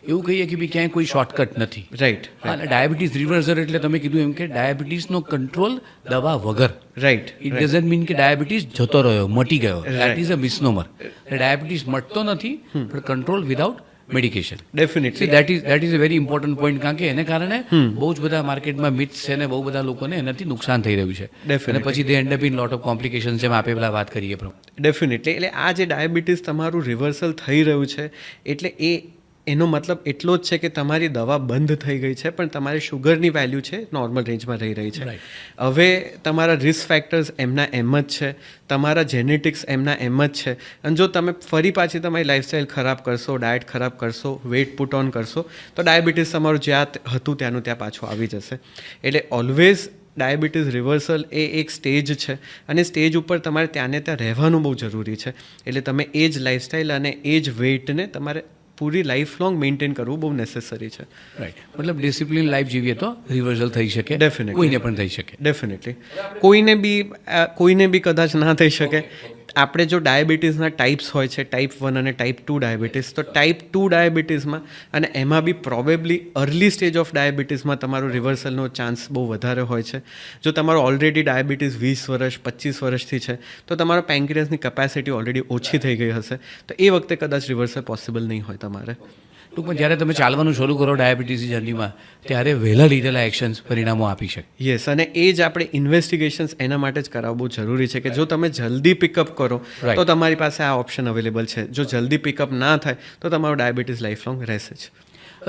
એવું કહીએ કે ભાઈ ક્યાંય કોઈ શોર્ટકટ નથી. રાઈટ અને ડાયાબિટીસ રિવર્સર એટલે તમે કીધું એમ કે ડાયાબિટીસનો કંટ્રોલ દવા વગર. રાઈટ ઇટ ડઝન્ટ મીન કે ડાયાબિટીસ જતો રહ્યો, મટી ગયો. That is a misnomer. Diabetes મટતો નથી, પણ control without medication. Definitely that is a very important point, કારણ કે એને કારણે બહુ જ બધા માર્કેટમાં મિથ્સ છે ને બહુ બધા લોકોને એનાથી નુકસાન થઈ રહ્યું છે. અને પછી they end up in lot of complications, જેમ આપણે પેલા વાત કરીએ પ્રમાણે. ડેફિનેટલી. એટલે આ જે ડાયાબિટીસ તમારું રિવર્સલ થઈ રહ્યું છે, એટલે એનો મતલબ એટલો જ છે કે તમારી દવા બંધ થઈ ગઈ છે, પણ તમારી શુગરની વેલ્યુ છે નોર્મલ રેન્જમાં રહી રહી છે. હવે તમારા રિસ્ક ફેક્ટર્સ એમના એમ જ છે, તમારા જેનેટિક્સ એમના એમ જ છે, અને જો તમે ફરી પાછી તમારી લાઇફસ્ટાઈલ ખરાબ કરશો, ડાયટ ખરાબ કરશો, વેઇટ પુટ ઓન કરશો, તો ડાયાબિટીસ તમારું જ્યાં હતું ત્યાંનું ત્યાં પાછું આવી જશે. એટલે ઓલવેઝ ડાયાબિટીસ રિવર્સલ એ એક સ્ટેજ છે, અને સ્ટેજ ઉપર તમારે ત્યાંને ત્યાં રહેવાનું બહુ જરૂરી છે. એટલે તમે એ જ લાઇફસ્ટાઈલ અને એ જ વેઇટને તમારે પૂરી લાઈફ લોંગ મેન્ટેન કરવું બહુ નેસેસરી છે. રાઈટ. મતલબ ડિસિપ્લિન લાઈફ જીવીએ તો રિવર્સલ થઈ શકે. Definitely. કોઈને પણ થઈ શકે. ડેફિનેટલી. કોઈને બી કદાચ ના થઈ શકે. આપણે જો ડાયાબિટીસના ટાઈપ્સ હોય છે, ટાઈપ 1 અને ટાઈપ 2 ડાયાબિટીસ, તો ટાઈપ 2 ડાયાબિટીસમાં અને એમાં બી પ્રોબેબલી અર્લી સ્ટેજ ઓફ ડાયાબિટીસમાં તમારું રિવર્સલનો ચાન્સ બહુ વધારે હોય છે. જો તમારો ઓલરેડી ડાયાબિટીસ 20 વર્ષ 25 વર્ષથી છે, તો તમારો પેન્ક્રિયાસની કેપેસિટી ઓલરેડી ઓછી થઈ ગઈ હશે, તો એ વખતે કદાચ રિવર્સલ પોસિબલ નહીં હોય તમારે. ટૂંકમાં જ્યારે તમે ચાલવાનું શરૂ કરો ડાયાબિટીસની જર્નીમાં, ત્યારે વહેલા લીધેલા એક્શન્સ પરિણામો આપી શકે. યસ, અને એ જ આપણે ઇન્વેસ્ટિગેશન્સ એના માટે જ કરાવવું બહુ જરૂરી છે, કે જો તમે જલ્દી પિકઅપ કરો તો તમારી પાસે આ ઓપ્શન અવેલેબલ છે. જો જલ્દી પિકઅપ ના થાય તો તમારું ડાયાબિટીસ લાઈફ લોંગ રહેશે જ.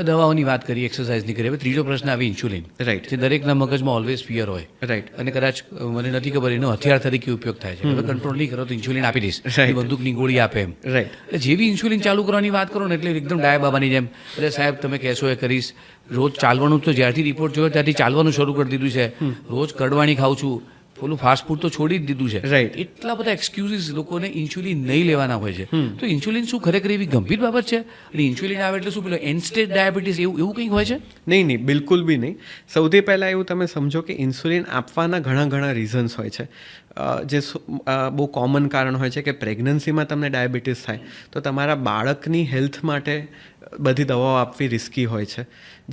દવાઓની વાત કરીએ, એક્સરસાઇઝની કરીએ. હવે ત્રીજો પ્રશ્ન આવે ઇન્સ્યુલિન. રાઈટ. જે દરેકના મગજમાં ઓલવેઝ ફિયર હોય. રાઈટ. અને કદાચ મને નથી ખબર એનો હથિયાર તરીકે ઉપયોગ થાય છે. હવે કંટ્રોલ નહીં કરો તો ઇન્સ્યુલિન આપી દઈશ, બંદૂકની ગોળી આપે એમ. રાઈટ. એટલે જેવી ઇન્સ્યુલિન ચાલુ કરવાની વાત કરો ને, એટલે એકદમ ડાયા બાબાની જેમ, એટલે સાહેબ તમે કહેશો એ કરીશ. રોજ ચાલવાનું તો જ્યારથી રિપોર્ટ જોયો ત્યારથી ચાલવાનું શરૂ કરી દીધું છે. રોજ કડવાણી ખાઉં છું, પેલું ફાસ્ટ ફૂડ તો છોડી જ દીધું છે. રાઈટ. એટલા બધા એક્સક્યુઝીસ લોકોને ઇન્સ્યુલિન નહીં લેવાના હોય છે. તો ઇન્સ્યુલિન શું ખરેખર એવી ગંભીર બાબત છે? અને ઇન્સ્યુલિન આવે એટલે શું પેલો એન્ડ સ્ટેજ ડાયાબિટીસ એવું કંઈક હોય છે? નહીં, બિલકુલ બી નહીં. સૌથી પહેલાં એવું તમે સમજો કે ઇન્સ્યુલિન આપવાના ઘણા રીઝન્સ હોય છે. જે બહુ કોમન કારણ હોય છે કે પ્રેગ્નન્સીમાં તમને ડાયાબિટીસ થાય તો તમારા બાળકની હેલ્થ માટે બધી દવાઓ આપવી રિસ્કી હોય છે,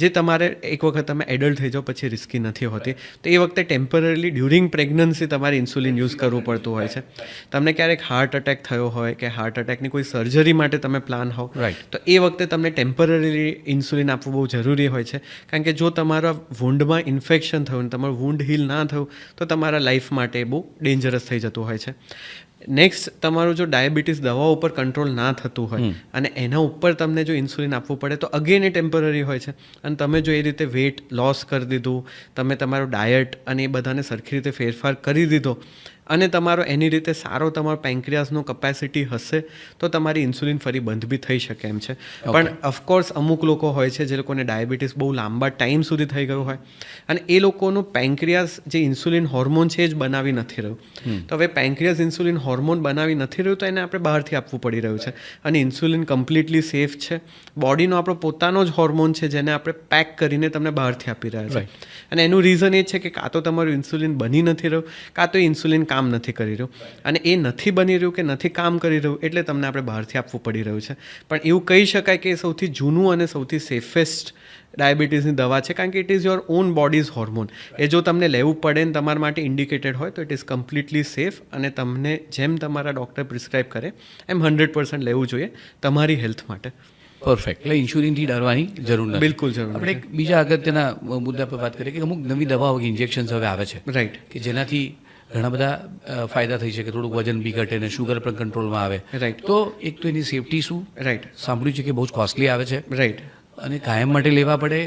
જે તમારે એક વખત તમે એડલ્ટ થઈ જાઓ પછી રિસ્કી નથી હોતી. તો એ વખતે ટેમ્પરરી ડ્યુરિંગ પ્રેગ્નન્સી તમારે ઇન્સ્યુલિન યુઝ કરવું પડતું હોય છે. તમને ક્યારેક હાર્ટ એટેક થયો હોય કે હાર્ટ એટેકની કોઈ સર્જરી માટે તમે પ્લાન હોવ, તો એ વખતે તમને ટેમ્પરરી ઇન્સ્યુલિન આપવું બહુ જરૂરી હોય છે. કારણ કે જો તમારા વૂન્ડમાં ઇન્ફેક્શન થયું ને તમારું વૂન્ડ હીલ ના થયું તો તમારા લાઈફ માટે બહુ ડેન્જરસ થઈ જતું હોય છે. નેક્સ્ટ, તમારું જો ડાયાબિટીસ દવાઓ ઉપર કંટ્રોલ ના થતું હોય અને એના ઉપર તમને જો ઇન્સ્યુલિન આપવું પડે તો અગેન એ ટેમ્પરરી હોય છે. અને તમે જો એ રીતે વેઇટ લોસ કરી દીધું, તમે તમારું ડાયટ અને એ બધાને સરખી રીતે ફેરફાર કરી દીધો અને તમારો એની રીતે સારો તમારો પેન્ક્રિયાસનો કેપેસિટી હશે તો તમારી ઇન્સ્યુલિન ફરી બંધ બી થઈ શકે એમ છે. પણ ઓફકોર્સ અમુક લોકો હોય છે જે લોકોને ડાયાબિટીસ બહુ લાંબા ટાઈમ સુધી થઈ ગયું હોય અને એ લોકોનું પેન્ક્રિયાસ જે ઇન્સ્યુલિન હોર્મોન છે એ જ બનાવી નથી રહ્યું. તો હવે પેન્ક્રિયાસ ઇન્સ્યુલિન હોર્મોન બનાવી નથી રહ્યું તો એને આપણે બહારથી આપવું પડી રહ્યું છે. અને ઇન્સ્યુલિન કમ્પ્લીટલી સેફ છે. બોડીનો આપણો પોતાનો જ હોર્મોન છે જેને આપણે પેક કરીને તમને બહારથી આપી રહ્યા છે. અને એનું રીઝન એ છે કે કાં તો તમારું ઇન્સ્યુલિન બની નથી રહ્યું, કાં તો ઇન્સ્યુલિન કામ નથી કરી રહ્યું. અને એ નથી બની રહ્યું કે નથી કામ કરી રહ્યું એટલે તમને આપણે બહારથી આપવું પડી રહ્યું છે. પણ એવું કહી શકાય કે એ સૌથી જૂનું અને સૌથી સેફેસ્ટ ડાયાબિટીસની દવા છે, કારણ કે it is your own body's hormone. એ જો તમને લેવું પડે ને તમારા માટે ઇન્ડિકેટેડ હોય તો ઇટ ઇઝ કમ્પ્લીટલી સેફ અને તમને જેમ તમારા ડૉક્ટર પ્રિસ્ક્રાઇબ કરે એમ 100% લેવું જોઈએ તમારી હેલ્થ માટે. પરફેક્ટ. એટલે ઇન્સ્યુલિનથી ડરવાની જરૂર નથી. બિલકુલ જરૂર. આપણે એક બીજા અગત્યના મુદ્દા પર વાત કરીએ કે અમુક નવી દવાઓ ઇન્જેક્શન્સ હવે આવે છે. રાઈટ. કે જેનાથી ઘણા બધા ફાયદા થઈ શકે, થોડુંક વજન બી ઘટે ને શુગર પણ કંટ્રોલમાં આવે. રાઈટ. તો એક તો એની સેફટી શું? રાઈટ. સાંભળ્યું છે કે બહુ જ કોસ્ટલી આવે છે. રાઈટ. અને કાયમ માટે લેવા પડે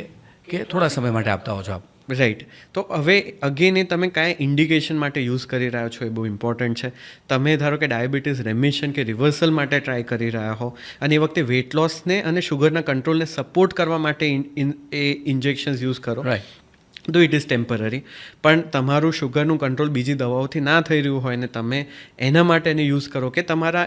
કે થોડા સમય માટે આપતા હો છો આપ? રાઈટ. તો હવે અગેન એ તમે કયા ઇન્ડિકેશન માટે યુઝ કરી રહ્યા છો એ બહુ ઇમ્પોર્ટન્ટ છે. તમે ધારો કે ડાયાબિટીસ રેમિશન કે રિવર્સલ માટે ટ્રાય કરી રહ્યા હો અને એ વખતે વેઇટ લોસને અને શુગરના કંટ્રોલને સપોર્ટ કરવા માટે એ ઇન્જેક્શન્સ યુઝ કરો. રાઈટ. તો ઇટ ઇઝ ટેમ્પરરી. પણ તમારું શુગરનું કંટ્રોલ બીજી દવાઓથી ના થઈ રહ્યું હોય ને તમે એના માટે એને યુઝ કરો કે તમારા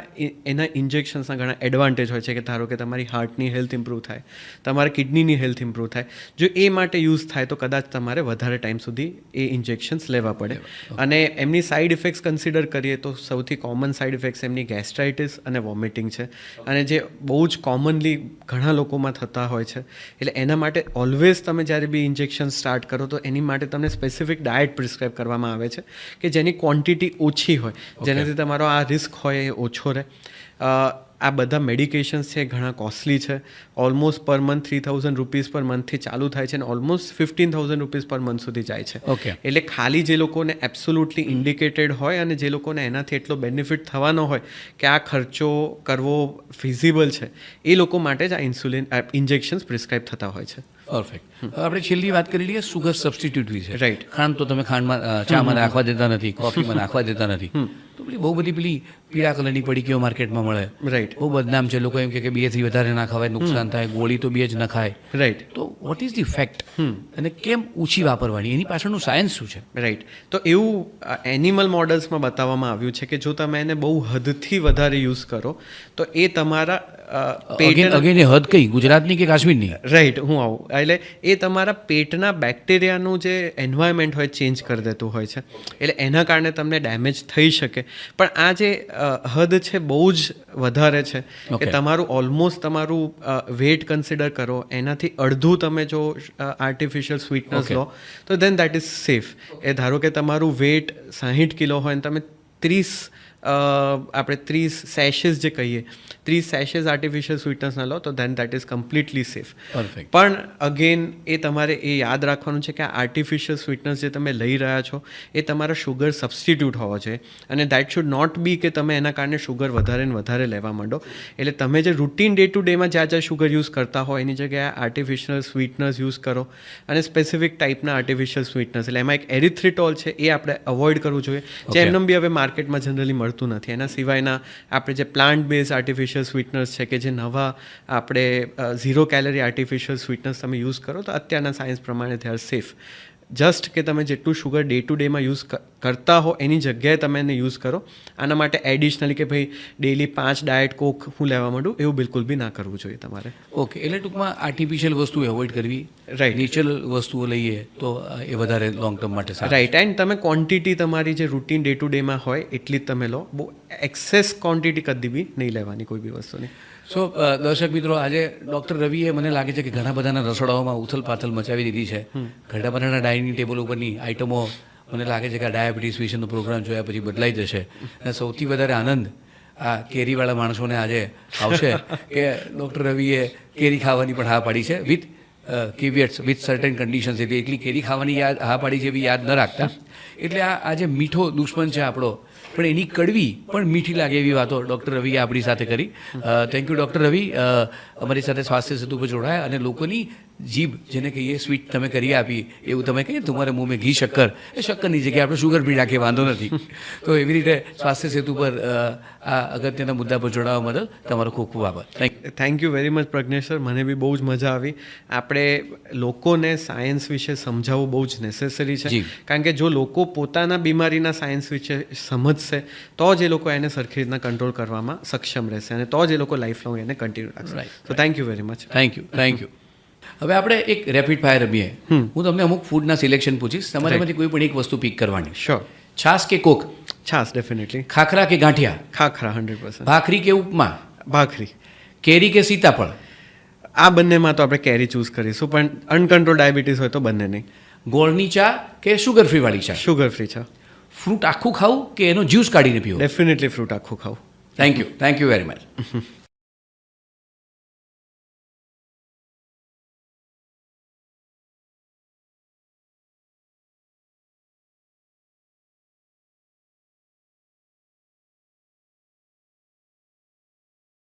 એના ઇન્જેક્શન્સના ઘણા એડવાન્ટેજ હોય છે કે ધારો કે તમારી હાર્ટની હેલ્થ ઇમ્પ્રૂવ થાય, તમારા કિડનીની હેલ્થ ઇમ્પ્રૂવ થાય. જો એ માટે યુઝ થાય તો કદાચ તમારે વધારે ટાઈમ સુધી એ ઇન્જેક્શન્સ લેવા પડે. અને એમની સાઇડ ઇફેક્ટ્સ કન્સિડર કરીએ તો સૌથી કોમન સાઇડ ઇફેક્ટ્સ એમની ગેસ્ટ્રાઇટિસ અને વોમિટિંગ છે, અને જે બહુ જ કોમનલી ઘણા લોકોમાં થતા હોય છે. એટલે એના માટે ઓલવેઝ તમે જ્યારે બી ઇન્જેક્શન સ્ટાર્ટ કરો તો એની માટે તમને સ્પેસિફિક ડાયટ પ્રિસ્ક્રાઇબ કરવામાં આવે છે કે જેની ક્વોન્ટિટી ઓછી હોય, જેનાથી તમારો આ રિસ્ક હોય એ ઓછો રહે. આ બધા મેડિકેશન્સ છે ઘણા કોસ્ટલી છે. ઓલમોસ્ટ પર મંથ 3,000 રૂપીઝ પર મંથથી ચાલુ થાય છે અને ઓલમોસ્ટ 15,000 રૂપીઝ પર મંથ સુધી જાય છે. ઓકે. એટલે ખાલી જે લોકોને એબ્સોલ્યુટલી ઇન્ડિકેટેડ હોય અને જે લોકોને એનાથી એટલો બેનિફિટ થવાનો હોય કે આ ખર્ચો કરવો ફિઝિબલ છે, એ લોકો માટે જ આ ઇન્સ્યુલિન ઇન્જેક્શન્સ પ્રિસ્ક્રાઇબ થતા હોય છે. પરફેક્ટ. આપણે છેલ્લી વાત કરી લઈએ સુગર સબસ્ટિટ્યૂટ વિશે. Right. ખાંડ તો તમે ખાંડમાં ચામાં નાખવા દેતા નથી, કોફીમાં નાખવા દેતા નથી. તો બહુ બધી પેલી પીળા કલરની પડીકીઓ માર્કેટમાં મળે. રાઈટ. બહુ બદનામ છે. લોકો એમ કે 2 થી વધારે ના ખવાય, નુકસાન થાય, ગોળી તો 2 જ ન ખાય. રાઈટ. તો વોટ ઇઝ ધી ફેક્ટ અને કેમ ઓછી વાપરવાની, એની પાછળનું સાયન્સ શું છે? રાઈટ. તો એવું એનિમલ મોડલ્સમાં બતાવવામાં આવ્યું છે કે જો તમે એને બહુ હદથી વધારે યુઝ કરો તો એ તમારા અગેન એ હદ કઈ, ગુજરાતની કે કાશ્મીરની? રાઈટ, હું આવું. એટલે એ તમારા પેટના બેક્ટેરિયાનું જે એન્વાયરમેન્ટ હોય ચેન્જ કરી દેતું હોય છે, એટલે એના કારણે તમને ડેમેજ થઈ શકે. પણ આ જે હદ છે બહુ જ વધારે છે કે તમારું ઓલમોસ્ટ તમારું વેટ કન્સિડર કરો એનાથી અડધું તમે જો આર્ટિફિશિયલ સ્વીટનર્સ લો તો દેન દેટ ઇઝ સેફ. એ ધારો કે તમારું વેટ 60 કિલો હોય અને તમે 30 સેશેસ જે કહીએ 30 સેશેસ આર્ટિફિશિયલ સ્વીટનર્સના લો તો then that is completely safe. Perfect. પણ અગેન એ તમારે એ યાદ રાખવાનું છે કે આ આર્ટિફિશિયલ સ્વીટનર્સ જે તમે લઈ રહ્યા છો એ તમારા શુગર સબસ્ટિટ્યૂટ હોવો જોઈએ, અને દેટ શુડ નોટ બી કે તમે એના કારણે શુગર વધારે ને વધારે લેવા માંડો. એટલે તમે જે રૂટીન ડે ટુ ડેમાં જ્યાં શુગર યુઝ કરતા હો એની જગ્યાએ આર્ટિફિશિયલ સ્વીટનર્સ યુઝ કરો, અને સ્પેસિફિક ટાઈપના આર્ટિફિશિયલ સ્વીટનર્સ, એટલે એમાં એક એરિથ્રિટોલ છે એ આપણે અવોઇડ કરવું જોઈએ, જે એમનેમ બી હવે માર્કેટમાં જનરલી મળતું નથી. એના સિવાયના આપણે જે પ્લાન્ટ બેઝ આર્ટિફિશિયલ સ્વીટનર્સ છે કે જે નવા આપણે 0 કેલરી આર્ટિફિશિયલ સ્વીટનર્સ તમે યુઝ કરો તો અત્યારના સાયન્સ પ્રમાણે they are સેફ. જસ્ટ કે તમે જેટલું શુગર ડે ટુ ડેમાં યુઝ કરતા હો એની જગ્યાએ તમે એને યુઝ કરો. આના માટે એડિશનલી કે ભાઈ ડેલી 5 ડાયટ કોક હું લેવા માંડું એવું બિલકુલ બી ના કરવું જોઈએ તમારે. ઓકે. એટલે ટૂંકમાં આર્ટિફિશિયલ વસ્તુ એવોઇડ કરવી, રાઈટ. નેચરલ વસ્તુઓ લઈએ તો એ વધારે લોંગ ટર્મ માટે સારું. રાઈટ. એન્ડ તમે ક્વોન્ટિટી તમારી જે રૂટીન ડે ટુ ડેમાં હોય એટલી જ તમે લો. બહુ એક્સેસ ક્વોન્ટિટી કદી બી નહીં લેવાની કોઈ બી વસ્તુની. સો દર્શક મિત્રો, આજે ડૉક્ટર રવિએ મને લાગે છે કે ઘણા બધાના રસોડાઓમાં ઉથલ પાથલ મચાવી દીધી છે. ઘણા બધાના ડાઇનિંગ ટેબલ ઉપરની આઇટમો મને લાગે છે કે આ ડાયાબિટીસ વિશેનો પ્રોગ્રામ જોયા પછી બદલાઈ જશે. અને સૌથી વધારે આનંદ આ કેરીવાળા માણસોને આજે આવશે કે ડૉક્ટર રવિએ કેરી ખાવાની પણ હા પાડી છે, વિથ કેવિયટ્સ, વિથ સર્ટેન કન્ડિશન્સ. એટલે એકલી કેરી ખાવાની હા પાડી છે એવી યાદ ન રાખતા. એટલે આ જે મીઠો દુશ્મન છે આપણો, પણ એની કડવી પણ મીઠી લાગે એવી વાતો ડૉક્ટર રવિએ આપણી સાથે કરી. થેન્ક યુ ડૉક્ટર રવિ, અમારી સાથે સ્વાસ્થ્ય સેતુ પર જોડાયા અને લોકોની જીભ જેને કહીએ સ્વીટ તમે કરી આપી, એવું તમે કહીએ તમારે મુંહ મેં ઘી શક્કર, એ શક્કરની જગ્યાએ આપણે શુગર બી રાખીએ, વાંધો નથી. તો એવી રીતે સ્વાસ્થ્ય સેતુ પર આ અગત્યના મુદ્દા પર જોડાવા બદલ તમારો ખૂબ ખૂબ આભાર. Thank you very much Pragnesh sir. મને બી બહુ જ મજા આવી. આપણે લોકોને સાયન્સ વિશે સમજાવવું બહુ જ નેસેસરી છે, કારણ કે જો લોકો પોતાના બીમારીના સાયન્સ વિશે સમજશે તો જ એ લોકો એને સરખી રીતના કંટ્રોલ કરવામાં સક્ષમ રહેશે, અને તો જ એ લોકો લાઈફ લોંગ એને કન્ટિન્યુ રાખશે. તો thank you very much. Thank you. હવે આપણે એક રેપિડ ફાયર રમીએ. હું તમને અમુક ફૂડના સિલેક્શન પૂછીશ, તમારે એમાંથી કોઈ પણ એક વસ્તુ પિક કરવાની. શ્યોર. છાશ કે કોક? છાશ ડેફિનેટલી. ખાખરા કે ગાંઠિયા? ખાખરા 100%. ભાખરી કે ઉપમા? ભાખરી. કેરી કે સીતાફળ? આ બંનેમાં તો આપણે કેરી ચૂઝ કરીશું, પણ અનકન્ટ્રોલ ડાયાબિટીસ હોય તો બંને નહીં. ગોળની ચા કે શુગર ફ્રી વાળી ચા? શુગર ફ્રી ચા. ફ્રૂટ આખું ખાવું કે એનો જ્યુસ કાઢીને પીવું? ડેફિનેટલી ફ્રૂટ આખું ખાવું. Thank you very much.